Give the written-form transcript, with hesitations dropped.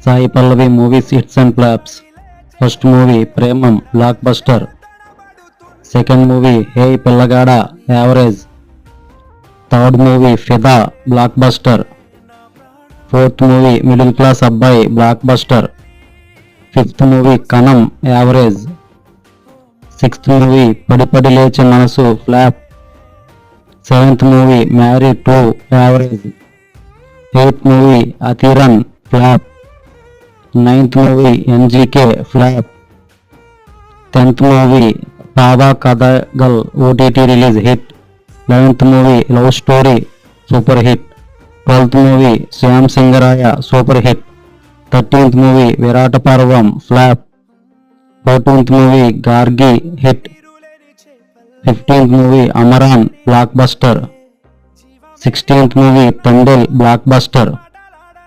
Sai Pallavi movies hits and flops. First movie Premam blockbuster. Second movie Hey Pillagada average. Third movie Fida blockbuster. Fourth movie Middle Class Abbai blockbuster. Fifth movie Kanam average. Sixth movie Padi Padi Leche Manasu flap. Seventh movie Married 2 average. Eighth movie Athiran flap. Ninth movie NGK flap. 10th movie Pada Kadagal OTT release hit. 11th movie Love Story super hit. 12th movie Shyam Singaraya super hit. 13th movie Virata Parvam flap. 14th movie Gargi hit. 15th movie Amaran blockbuster. 16th movie Tandil blockbuster.